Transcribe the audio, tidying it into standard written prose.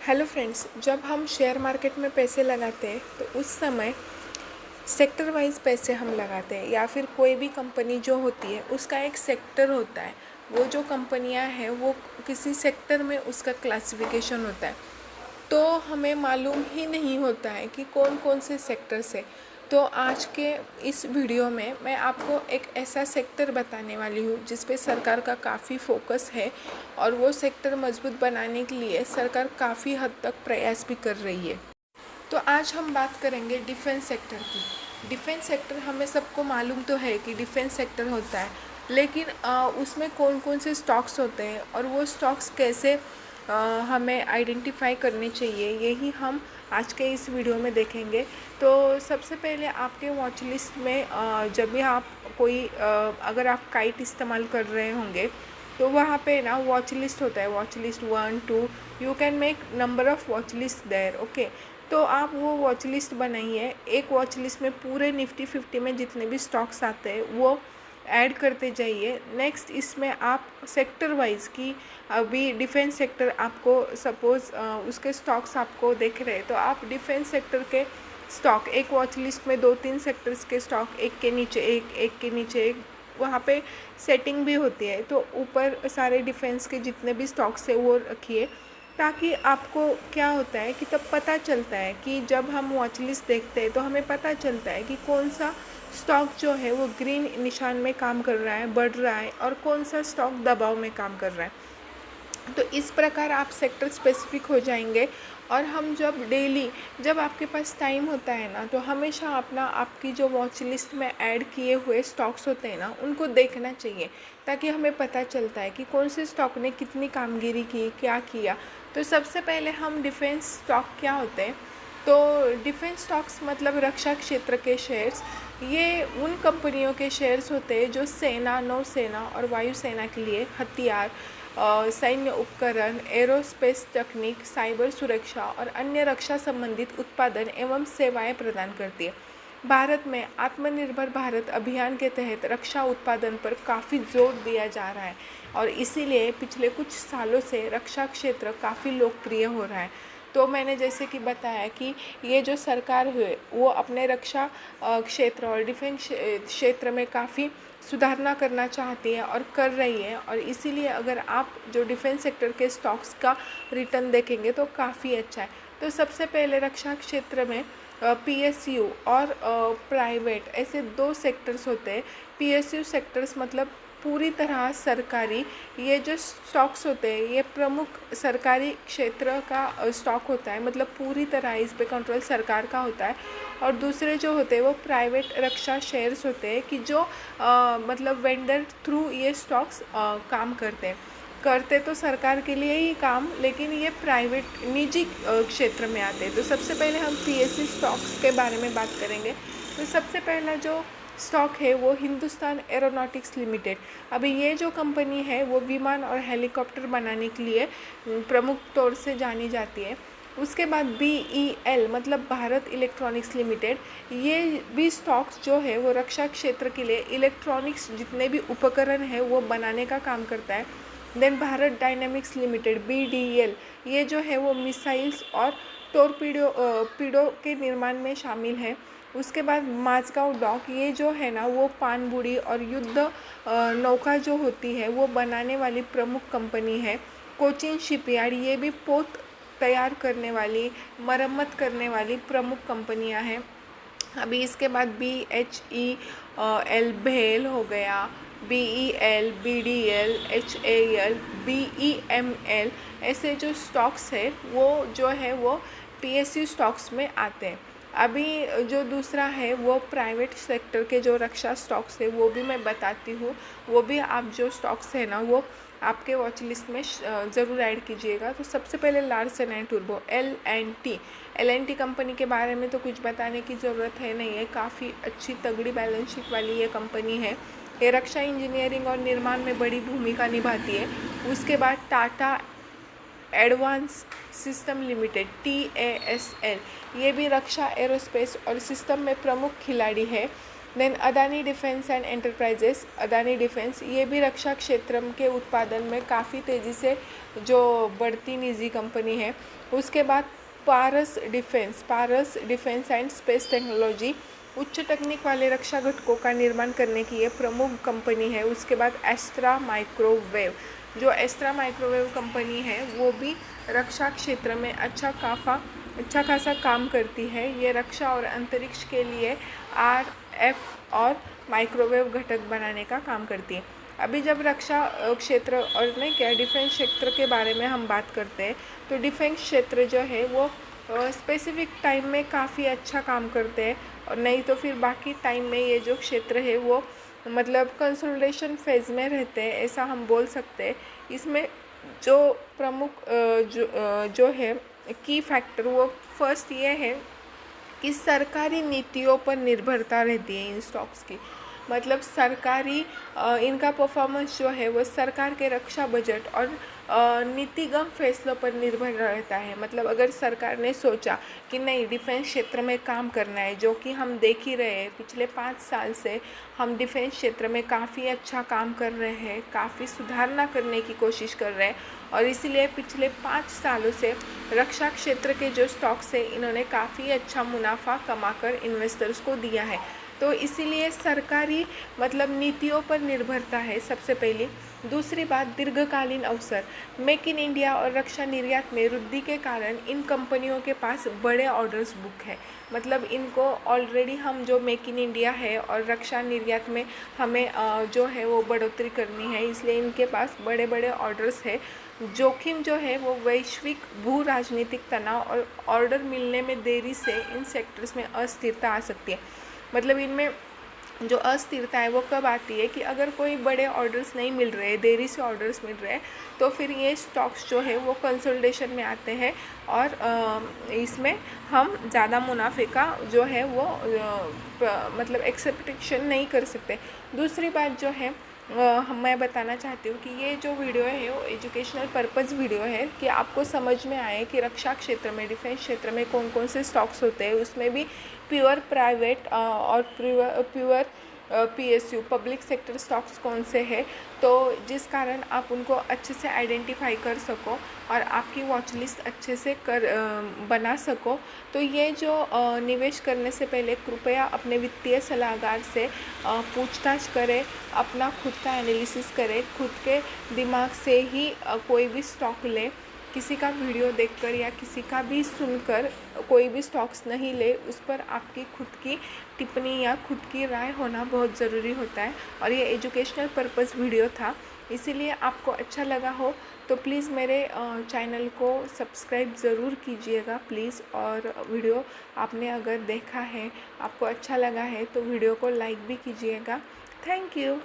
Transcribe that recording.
Hello friends, जब हम share market में पैसे लगाते हैं तो उस समय सेक्टर वाइज पैसे हम लगाते हैं या फिर कोई भी कंपनी जो होती है उसका एक सेक्टर होता है। वो जो कंपनियां हैं वो किसी सेक्टर में उसका क्लासिफिकेशन होता है। तो हमें मालूम ही नहीं होता है कि कौन कौन से सेक्टर से। तो आज के इस वीडियो में मैं आपको एक ऐसा सेक्टर बताने वाली हूँ जिस पे सरकार का काफ़ी फोकस है और वो सेक्टर मजबूत बनाने के लिए सरकार काफ़ी हद तक प्रयास भी कर रही है। तो आज हम बात करेंगे डिफेंस सेक्टर की। डिफेंस सेक्टर हमें सबको मालूम तो है कि डिफेंस सेक्टर होता है, लेकिन उसमें कौन कौन से स्टॉक्स होते हैं और वो स्टॉक्स कैसे हमें आइडेंटिफाई करने चाहिए, यही हम आज के इस वीडियो में देखेंगे। तो सबसे पहले आपके वॉच लिस्ट में जब भी आप कोई अगर आप काइट इस्तेमाल कर रहे होंगे तो वहाँ पे ना वॉच लिस्ट होता है, watch list 1 2। You can make number of watch list there, okay. तो आप वो वॉच लिस्ट बनाइए। एक वॉच लिस्ट में पूरे निफ्टी 50 में जितने भी स्टॉक्स आते हैं वो ऐड करते जाइए। नेक्स्ट इसमें आप सेक्टर वाइज की अभी डिफेंस सेक्टर आपको सपोज़ उसके स्टॉक्स आपको देख रहे हैं तो आप डिफेंस सेक्टर के स्टॉक एक वॉच लिस्ट में 2-3 सेक्टर्स के स्टॉक एक के नीचे एक के नीचे एक वहाँ पे सेटिंग भी होती है। तो ऊपर सारे डिफेंस के जितने भी स्टॉक्स है वो रखिए, ताकि आपको क्या होता है कि तब पता चलता है कि जब हम वॉच लिस्ट देखते हैं तो हमें पता चलता है कि कौन सा स्टॉक जो है वो ग्रीन निशान में काम कर रहा है, बढ़ रहा है, और कौन सा स्टॉक दबाव में काम कर रहा है। तो इस प्रकार आप सेक्टर स्पेसिफिक हो जाएंगे। और हम जब डेली जब आपके पास टाइम होता है ना तो हमेशा अपना आपकी जो वॉच लिस्ट में ऐड किए हुए स्टॉक्स होते हैं ना उनको देखना चाहिए, ताकि हमें पता चलता है कि कौन से स्टॉक ने कितनी कामगिरी की, क्या किया। तो सबसे पहले हम डिफेंस स्टॉक क्या होते हैं, तो डिफेंस स्टॉक्स मतलब रक्षा क्षेत्र के शेयर्स। ये उन कंपनियों के शेयर्स होते हैं जो सेना, नौसेना और वायुसेना के लिए हथियार, सैन्य उपकरण, एरोस्पेस तकनीक, साइबर सुरक्षा और अन्य रक्षा संबंधित उत्पादन एवं सेवाएं प्रदान करती है। भारत में आत्मनिर्भर भारत अभियान के तहत रक्षा उत्पादन पर काफ़ी जोर दिया जा रहा है और इसीलिए पिछले कुछ सालों से रक्षा क्षेत्र काफ़ी लोकप्रिय हो रहा है। तो मैंने जैसे कि बताया कि ये जो सरकार है वो अपने रक्षा क्षेत्र और डिफेंस क्षेत्र में काफ़ी सुधारना करना चाहती है और कर रही है, और इसीलिए अगर आप जो डिफेंस सेक्टर के स्टॉक्स का रिटर्न देखेंगे तो काफ़ी अच्छा है। तो सबसे पहले रक्षा क्षेत्र में पीएसयू और प्राइवेट ऐसे दो सेक्टर्स होते हैं। पीएसयू सेक्टर्स मतलब पूरी तरह सरकारी, ये जो स्टॉक्स होते हैं ये प्रमुख सरकारी क्षेत्र का स्टॉक होता है, मतलब पूरी तरह इस पे कंट्रोल सरकार का होता है। और दूसरे जो होते हैं वो प्राइवेट रक्षा शेयर्स होते हैं कि जो मतलब वेंडर थ्रू ये स्टॉक्स काम करते तो सरकार के लिए ही काम, लेकिन ये प्राइवेट निजी क्षेत्र में आते हैं। तो सबसे पहले हम पीएसयू स्टॉक्स के बारे में बात करेंगे। तो सबसे पहला जो स्टॉक है वो हिंदुस्तान एरोनॉटिक्स लिमिटेड। अभी ये जो कंपनी है वो विमान और हेलीकॉप्टर बनाने के लिए प्रमुख तौर से जानी जाती है। उसके बाद BEL मतलब भारत इलेक्ट्रॉनिक्स लिमिटेड। ये भी स्टॉक्स जो है वो रक्षा क्षेत्र के लिए इलेक्ट्रॉनिक्स जितने भी उपकरण हैं वो बनाने का काम करता है। Then Bharat dynamics limited BDL, ये जो है वो मिसाइल्स और टोरपीडो के निर्माण में शामिल है। उसके बाद माझगांव डॉक, ये जो है ना वो पानबुड़ी और युद्ध नौका जो होती है वो बनाने वाली प्रमुख कंपनी है। कोचिन शिपयार्ड, ये भी पोत तैयार करने वाली, मरम्मत करने वाली प्रमुख कंपनियां हैं। अभी इसके बाद BHEL भेल हो गया, BEL, BDL, HAL, BEML, ऐसे जो स्टॉक्स है वो जो है वो PSU स्टॉक्स में आते हैं। अभी जो दूसरा है वो प्राइवेट सेक्टर के जो रक्षा स्टॉक्स है वो भी मैं बताती हूँ। वो भी आप जो स्टॉक्स है ना वो आपके वॉच लिस्ट में ज़रूर ऐड कीजिएगा। तो सबसे पहले लार्सन एंड टुर्बो LNT कंपनी के बारे में तो कुछ बताने की ज़रूरत है नहीं है, काफ़ी अच्छी तगड़ी बैलेंस शीट वाली ये कंपनी है। ये रक्षा इंजीनियरिंग और निर्माण में बड़ी भूमिका निभाती है। उसके बाद Tata advance system limited TASL, ये भी रक्षा एरोस्पेस और सिस्टम में प्रमुख खिलाड़ी है। Then Adani defence and enterprises, Adani defence ये भी रक्षा क्षेत्र के उत्पादन में काफ़ी तेज़ी से जो बढ़ती निजी कंपनी है। उसके बाद पारस डिफेंस एंड स्पेस टेक्नोलॉजी, उच्च तकनीक वाले रक्षा घटकों का निर्माण करने की ये प्रमुख कंपनी है। उसके बाद एस्ट्रा माइक्रोवेव, जो एस्ट्रा माइक्रोवेव कंपनी है वो भी रक्षा क्षेत्र में अच्छा खासा काम करती है। ये रक्षा और अंतरिक्ष के लिए RF और माइक्रोवेव घटक बनाने का काम करती है। अभी जब रक्षा क्षेत्र और नहीं क्या डिफेंस क्षेत्र के बारे में हम बात करते हैं, तो डिफेंस क्षेत्र जो है वो स्पेसिफिक टाइम में काफ़ी अच्छा काम करते हैं, और नहीं तो फिर बाकी टाइम में ये जो क्षेत्र है वो मतलब कंसोलिडेशन फेज में रहते हैं, ऐसा हम बोल सकते हैं। इसमें जो प्रमुख जो है की फैक्टर, वो फर्स्ट ये है कि सरकारी नीतियों पर निर्भरता रहती है इन स्टॉक्स की। मतलब सरकारी इनका परफॉर्मेंस जो है वो सरकार के रक्षा बजट और नीतिगत फैसलों पर निर्भर रहता है। मतलब अगर सरकार ने सोचा कि नहीं डिफेंस क्षेत्र में काम करना है, जो कि हम देख ही रहे हैं पिछले 5 साल से हम डिफेंस क्षेत्र में काफ़ी अच्छा काम कर रहे हैं, काफ़ी सुधारना करने की कोशिश कर रहे हैं, और इसीलिए पिछले 5 सालों से रक्षा क्षेत्र के जो स्टॉक्स है इन्होंने काफ़ी अच्छा मुनाफा कमाकर इन्वेस्टर्स को दिया है। तो इसीलिए सरकारी मतलब नीतियों पर निर्भरता है सबसे पहली। दूसरी बात दीर्घकालीन अवसर, मेक इन इंडिया और रक्षा निर्यात में वृद्धि के कारण इन कंपनियों के पास बड़े ऑर्डर्स बुक है। मतलब इनको ऑलरेडी हम जो मेक इन इंडिया है और रक्षा निर्यात में हमें जो है वो बढ़ोतरी करनी है, इसलिए इनके पास बड़े बड़े ऑर्डर्स है। जोखिम जो है वो वैश्विक भू राजनीतिक तनाव और ऑर्डर मिलने में देरी से इन सेक्टर्स में अस्थिरता आ सकती है। मतलब इनमें जो अस्थिरता है वो कब आती है कि अगर कोई बड़े ऑर्डर्स नहीं मिल रहे, देरी से ऑर्डर्स मिल रहे हैं, तो फिर ये स्टॉक्स जो है वो कंसोलिडेशन में आते हैं, और इसमें हम ज़्यादा मुनाफे का जो है वो मतलब एक्सपेक्टेशन नहीं कर सकते। दूसरी बात जो है मैं बताना चाहती हूँ कि ये जो वीडियो है वो एजुकेशनल पर्पज़ वीडियो है, कि आपको समझ में आए कि रक्षा क्षेत्र में डिफेंस क्षेत्र में कौन कौन से स्टॉक्स होते हैं, उसमें भी प्योर प्राइवेट और pure PSU public sector stocks कौन से हैं, तो जिस कारण आप उनको अच्छे से आइडेंटिफाई कर सको और आपकी वॉच लिस्ट अच्छे से बना सको। तो ये जो निवेश करने से पहले कृपया अपने वित्तीय सलाहकार से पूछताछ करें, अपना खुद का एनालिसिस करें, खुद के दिमाग से ही कोई भी स्टॉक लें। किसी का वीडियो देखकर या किसी का भी सुनकर कोई भी स्टॉक्स नहीं ले, उस पर आपकी खुद की टिप्पणी या खुद की राय होना बहुत ज़रूरी होता है। और ये एजुकेशनल पर्पस वीडियो था, इसीलिए आपको अच्छा लगा हो तो प्लीज़ मेरे चैनल को सब्सक्राइब ज़रूर कीजिएगा प्लीज़। और वीडियो आपने अगर देखा है, आपको अच्छा लगा है, तो वीडियो को लाइक भी कीजिएगा। Thank you.